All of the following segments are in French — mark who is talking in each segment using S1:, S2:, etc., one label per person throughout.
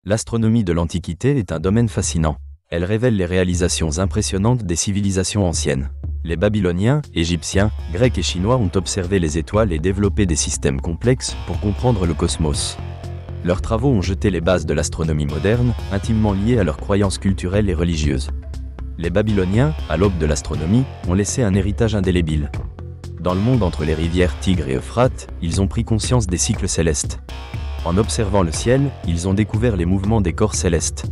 S1: L'astronomie de l'Antiquité est un domaine fascinant. Elle révèle les réalisations impressionnantes des civilisations anciennes. Les Babyloniens, Égyptiens, Grecs et Chinois ont observé les étoiles et développé des systèmes complexes pour comprendre le cosmos. Leurs travaux ont jeté les bases de l'astronomie moderne, intimement liées à leurs croyances culturelles et religieuses. Les Babyloniens, à l'aube de l'astronomie, ont laissé un héritage indélébile. Dans le monde entre les rivières Tigre et Euphrate, ils ont pris conscience des cycles célestes. En observant le ciel, ils ont découvert les mouvements des corps célestes.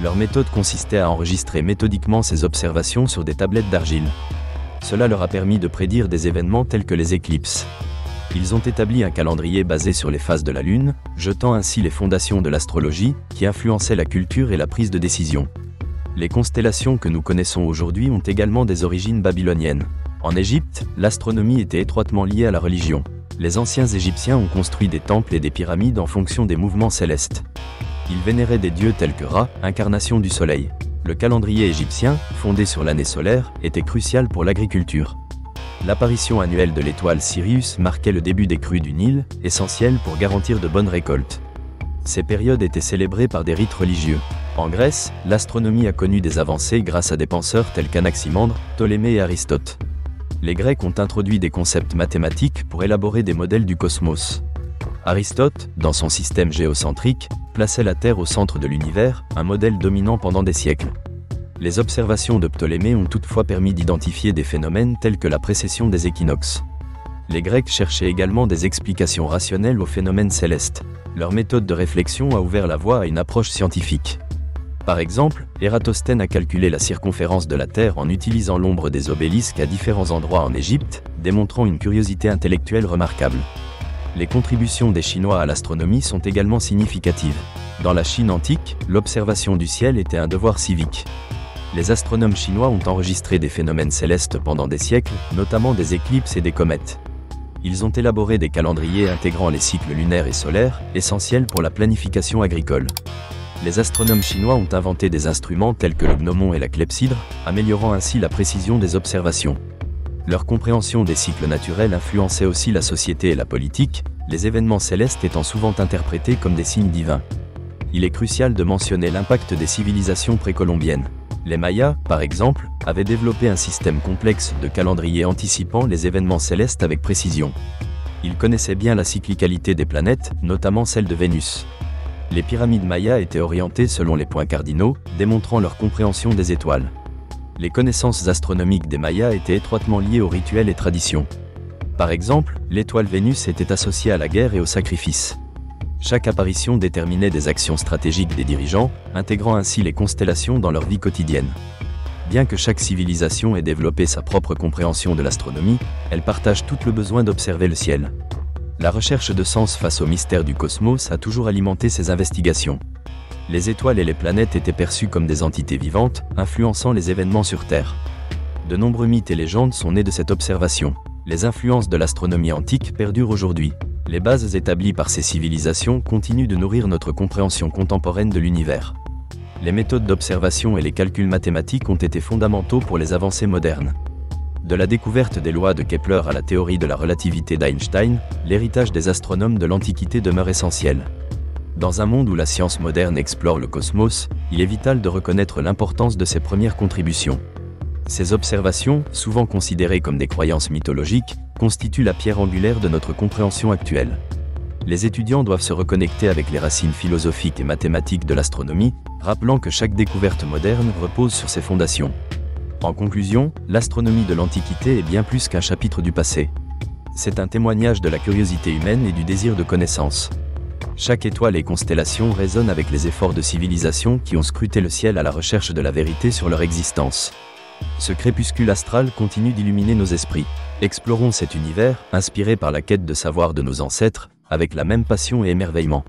S1: Leur méthode consistait à enregistrer méthodiquement ces observations sur des tablettes d'argile. Cela leur a permis de prédire des événements tels que les éclipses. Ils ont établi un calendrier basé sur les phases de la Lune, jetant ainsi les fondations de l'astrologie, qui influençait la culture et la prise de décision. Les constellations que nous connaissons aujourd'hui ont également des origines babyloniennes. En Égypte, l'astronomie était étroitement liée à la religion. Les anciens Égyptiens ont construit des temples et des pyramides en fonction des mouvements célestes. Ils vénéraient des dieux tels que Ra, incarnation du soleil. Le calendrier égyptien, fondé sur l'année solaire, était crucial pour l'agriculture. L'apparition annuelle de l'étoile Sirius marquait le début des crues du Nil, essentiel pour garantir de bonnes récoltes. Ces périodes étaient célébrées par des rites religieux. En Grèce, l'astronomie a connu des avancées grâce à des penseurs tels qu'Anaximandre, Ptolémée et Aristote. Les Grecs ont introduit des concepts mathématiques pour élaborer des modèles du cosmos. Aristote, dans son système géocentrique, plaçait la Terre au centre de l'univers, un modèle dominant pendant des siècles. Les observations de Ptolémée ont toutefois permis d'identifier des phénomènes tels que la précession des équinoxes. Les Grecs cherchaient également des explications rationnelles aux phénomènes célestes. Leur méthode de réflexion a ouvert la voie à une approche scientifique. Par exemple, Ératosthène a calculé la circonférence de la Terre en utilisant l'ombre des obélisques à différents endroits en Égypte, démontrant une curiosité intellectuelle remarquable. Les contributions des Chinois à l'astronomie sont également significatives. Dans la Chine antique, l'observation du ciel était un devoir civique. Les astronomes chinois ont enregistré des phénomènes célestes pendant des siècles, notamment des éclipses et des comètes. Ils ont élaboré des calendriers intégrant les cycles lunaires et solaires, essentiels pour la planification agricole. Les astronomes chinois ont inventé des instruments tels que le gnomon et la clepsydre, améliorant ainsi la précision des observations. Leur compréhension des cycles naturels influençait aussi la société et la politique, les événements célestes étant souvent interprétés comme des signes divins. Il est crucial de mentionner l'impact des civilisations précolombiennes. Les Mayas, par exemple, avaient développé un système complexe de calendrier anticipant les événements célestes avec précision. Ils connaissaient bien la cyclicalité des planètes, notamment celle de Vénus. Les pyramides mayas étaient orientées selon les points cardinaux, démontrant leur compréhension des étoiles. Les connaissances astronomiques des Mayas étaient étroitement liées aux rituels et traditions. Par exemple, l'étoile Vénus était associée à la guerre et au sacrifice. Chaque apparition déterminait des actions stratégiques des dirigeants, intégrant ainsi les constellations dans leur vie quotidienne. Bien que chaque civilisation ait développé sa propre compréhension de l'astronomie, elle partage tout le besoin d'observer le ciel. La recherche de sens face au mystère du cosmos a toujours alimenté ces investigations. Les étoiles et les planètes étaient perçues comme des entités vivantes, influençant les événements sur Terre. De nombreux mythes et légendes sont nés de cette observation. Les influences de l'astronomie antique perdurent aujourd'hui. Les bases établies par ces civilisations continuent de nourrir notre compréhension contemporaine de l'univers. Les méthodes d'observation et les calculs mathématiques ont été fondamentaux pour les avancées modernes. De la découverte des lois de Kepler à la théorie de la relativité d'Einstein, l'héritage des astronomes de l'Antiquité demeure essentiel. Dans un monde où la science moderne explore le cosmos, il est vital de reconnaître l'importance de ces premières contributions. Ces observations, souvent considérées comme des croyances mythologiques, constituent la pierre angulaire de notre compréhension actuelle. Les étudiants doivent se reconnecter avec les racines philosophiques et mathématiques de l'astronomie, rappelant que chaque découverte moderne repose sur ses fondations. En conclusion, l'astronomie de l'Antiquité est bien plus qu'un chapitre du passé. C'est un témoignage de la curiosité humaine et du désir de connaissance. Chaque étoile et constellation résonne avec les efforts de civilisation qui ont scruté le ciel à la recherche de la vérité sur leur existence. Ce crépuscule astral continue d'illuminer nos esprits. Explorons cet univers, inspiré par la quête de savoir de nos ancêtres, avec la même passion et émerveillement.